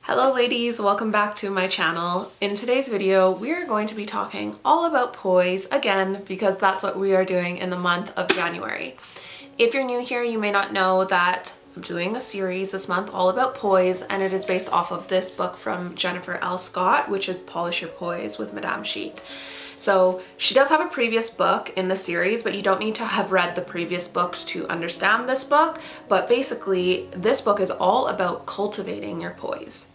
Hello ladies, welcome back to my channel. In today's video, we are going to be talking all about poise again because that's what we are doing in the month of January. If you're new here, you may not know that I'm doing a series this month all about poise, and it is based off of this book from Jennifer L. Scott, which is Polish Your Poise with Madam Chic. So she does have a previous book in the series, but you don't need to have read the previous books to understand this book. But basically, this book is all about cultivating your poise.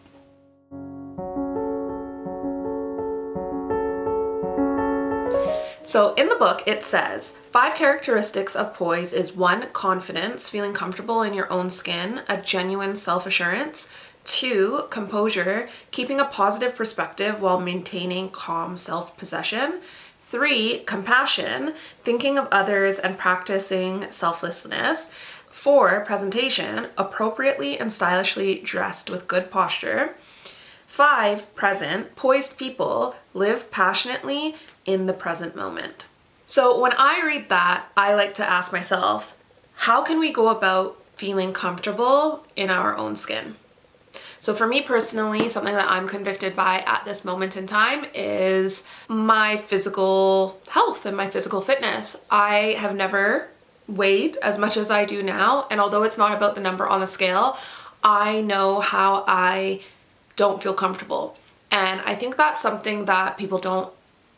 So in the book, it says, 5 characteristics of poise is 1, confidence, feeling comfortable in your own skin, a genuine self-assurance. 2, composure, keeping a positive perspective while maintaining calm self-possession. 3, compassion, thinking of others and practicing selflessness. 4, presentation, appropriately and stylishly dressed with good posture. 5, present, poised people live passionately in the present moment. So when I read that, I like to ask myself, how can we go about feeling comfortable in our own skin? So for me personally, something that I'm convicted by at this moment in time is my physical health and my physical fitness. I have never weighed as much as I do now, and although it's not about the number on the scale, I know how I don't feel comfortable. And I think that's something that people don't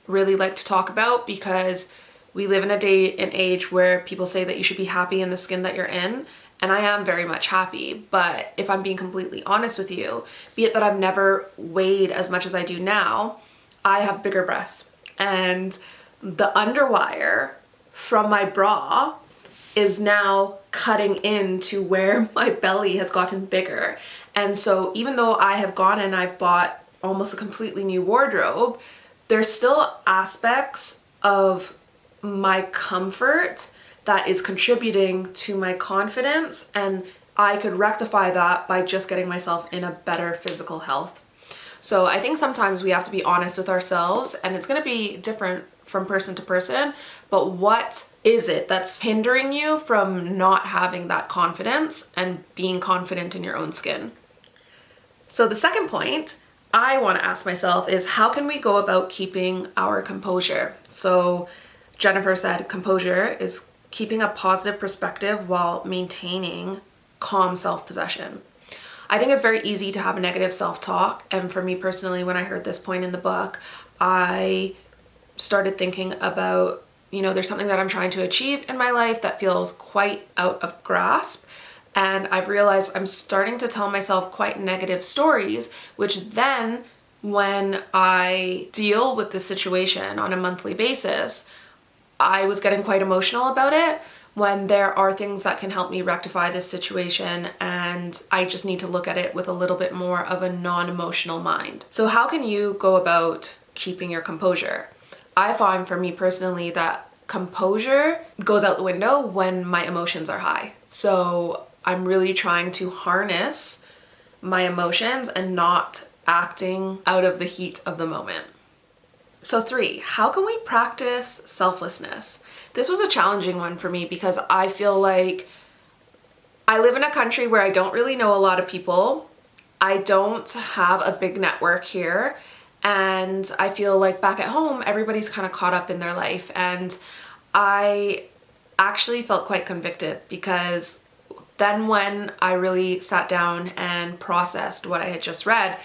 really like to talk about because we live in a day and age where people say that you should be happy in the skin that you're in. And I am very much happy, but if I'm being completely honest with you, be it that I've never weighed as much as I do now, I have bigger breasts. And the underwire from my bra is now cutting into where my belly has gotten bigger. And so even though I have gone and I've bought almost a completely new wardrobe, there's still aspects of my comfort that is contributing to my confidence, and I could rectify that by just getting myself in a better physical health. So I think sometimes we have to be honest with ourselves, and it's going to be different from person to person, but what is it that's hindering you from not having that confidence and being confident in your own skin? So the second point I want to ask myself is, how can we go about keeping our composure? So Jennifer said composure is keeping a positive perspective while maintaining calm self-possession. I think it's very easy to have a negative self-talk, and for me personally, when I heard this point in the book, I started thinking about, there's something that I'm trying to achieve in my life that feels quite out of grasp, and I've realized I'm starting to tell myself quite negative stories, which then when I deal with this situation on a monthly basis, I was getting quite emotional about it, when there are things that can help me rectify this situation, and I just need to look at it with a little bit more of a non-emotional mind. So how can you go about keeping your composure? I find for me personally that composure goes out the window when my emotions are high. So I'm really trying to harness my emotions and not acting out of the heat of the moment. So 3, how can we practice selflessness? This was a challenging one for me because I feel like I live in a country where I don't really know a lot of people. I don't have a big network here. And I feel like back at home, everybody's kind of caught up in their life. And I actually felt quite convicted because then when I really sat down and processed what I had just read,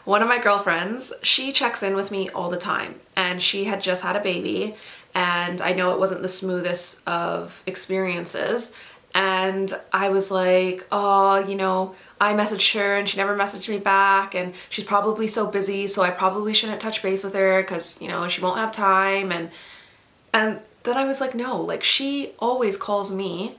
one of my girlfriends, she checks in with me all the time, and she had just had a baby, and I know it wasn't the smoothest of experiences, and I was like, oh, I messaged her and she never messaged me back, and she's probably so busy, so I probably shouldn't touch base with her because, she won't have time, and then I was like, no, like she always calls me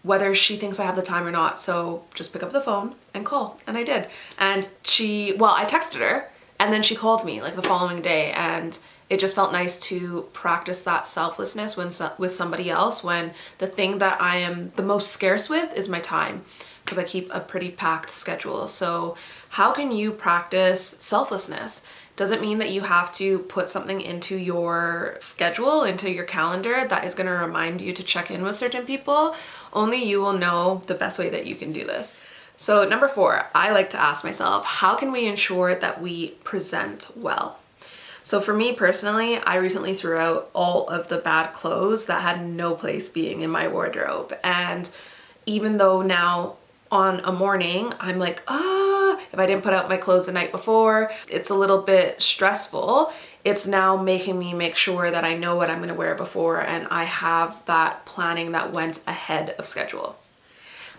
whether she thinks I have the time or not. So just pick up the phone and call. And I did. And I texted her and then she called me like the following day, and it just felt nice to practice that selflessness with somebody else when the thing that I am the most scarce with is my time, because I keep a pretty packed schedule. So how can you practice selflessness? Doesn't mean that you have to put something into your schedule, into your calendar that is going to remind you to check in with certain people. Only you will know the best way that you can do this. So number 4, I like to ask myself, how can we ensure that we present well? So for me personally, I recently threw out all of the bad clothes that had no place being in my wardrobe. And even though now on a morning, I'm like, if I didn't put out my clothes the night before, it's a little bit stressful. It's now making me make sure that I know what I'm gonna wear before and I have that planning that went ahead of schedule.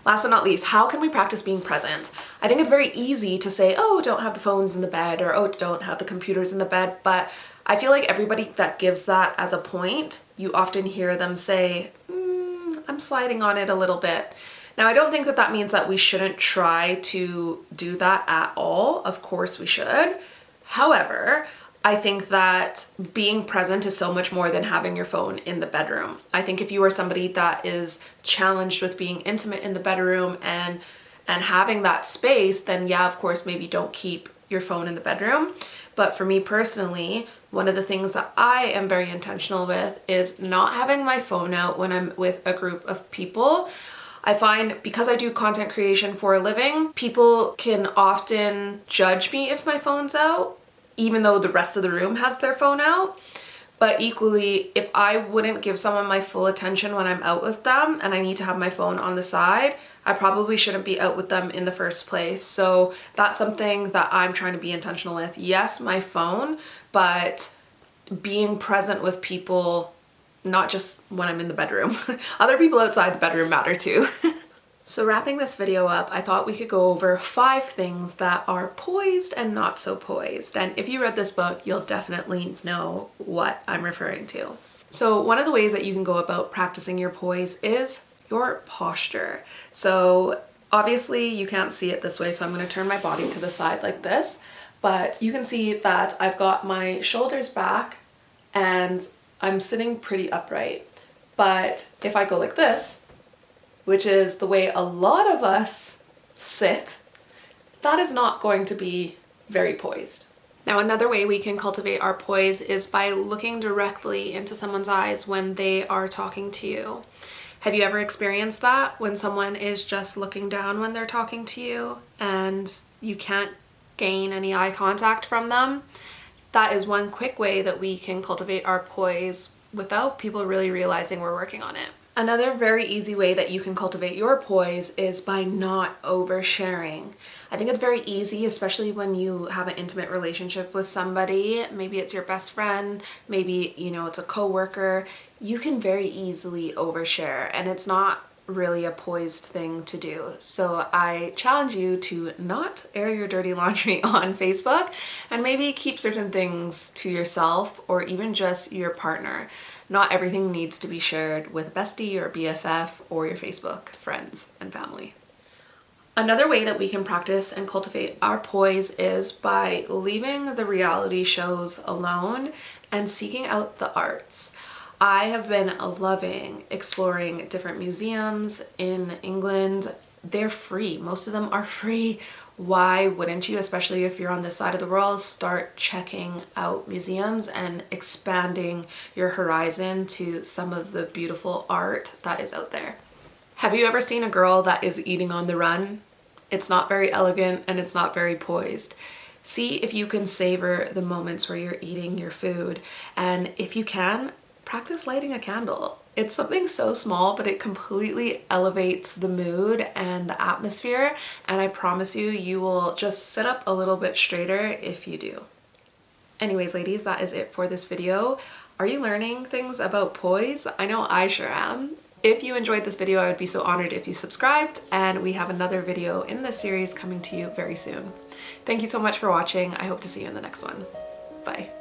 Last but not least, how can we practice being present? I think it's very easy to say, oh, don't have the phones in the bed, or oh, don't have the computers in the bed, but I feel like everybody that gives that as a point, you often hear them say, I'm sliding on it a little bit. Now, I don't think that that means that we shouldn't try to do that at all. Of course we should. However, I think that being present is so much more than having your phone in the bedroom. I think if you are somebody that is challenged with being intimate in the bedroom and having that space, then yeah, of course, maybe don't keep your phone in the bedroom. But for me personally, one of the things that I am very intentional with is not having my phone out when I'm with a group of people. I find because I do content creation for a living, people can often judge me if my phone's out, even though the rest of the room has their phone out. But equally, if I wouldn't give someone my full attention when I'm out with them and I need to have my phone on the side, I probably shouldn't be out with them in the first place. So that's something that I'm trying to be intentional with. Yes, my phone, but being present with people, not just when I'm in the bedroom. Other people outside the bedroom matter too. So wrapping this video up, I thought we could go over 5 things that are poised and not so poised. And if you read this book, you'll definitely know what I'm referring to. So one of the ways that you can go about practicing your poise is your posture. So obviously you can't see it this way, so I'm going to turn my body to the side like this. But you can see that I've got my shoulders back and I'm sitting pretty upright. But if I go like this, which is the way a lot of us sit, that is not going to be very poised. Now, another way we can cultivate our poise is by looking directly into someone's eyes when they are talking to you. Have you ever experienced that when someone is just looking down when they're talking to you and you can't gain any eye contact from them? That is one quick way that we can cultivate our poise without people really realizing we're working on it. Another very easy way that you can cultivate your poise is by not oversharing. I think it's very easy, especially when you have an intimate relationship with somebody. Maybe it's your best friend, maybe, it's a coworker. You can very easily overshare, and it's not really a poised thing to do. So I challenge you to not air your dirty laundry on Facebook and maybe keep certain things to yourself or even just your partner. Not everything needs to be shared with a bestie or BFF or your Facebook friends and family. Another way that we can practice and cultivate our poise is by leaving the reality shows alone and seeking out the arts. I have been loving exploring different museums in England. They're free. Most of them are free. Why wouldn't you, especially if you're on this side of the world, start checking out museums and expanding your horizon to some of the beautiful art that is out there. Have you ever seen a girl that is eating on the run? It's not very elegant and it's not very poised. See if you can savor the moments where you're eating your food, and if you can, practice lighting a candle. It's something so small, but it completely elevates the mood and the atmosphere, and I promise you, you will just sit up a little bit straighter if you do. Anyways, ladies, that is it for this video. Are you learning things about poise? I know I sure am. If you enjoyed this video, I would be so honored if you subscribed, and we have another video in this series coming to you very soon. Thank you so much for watching. I hope to see you in the next one. Bye.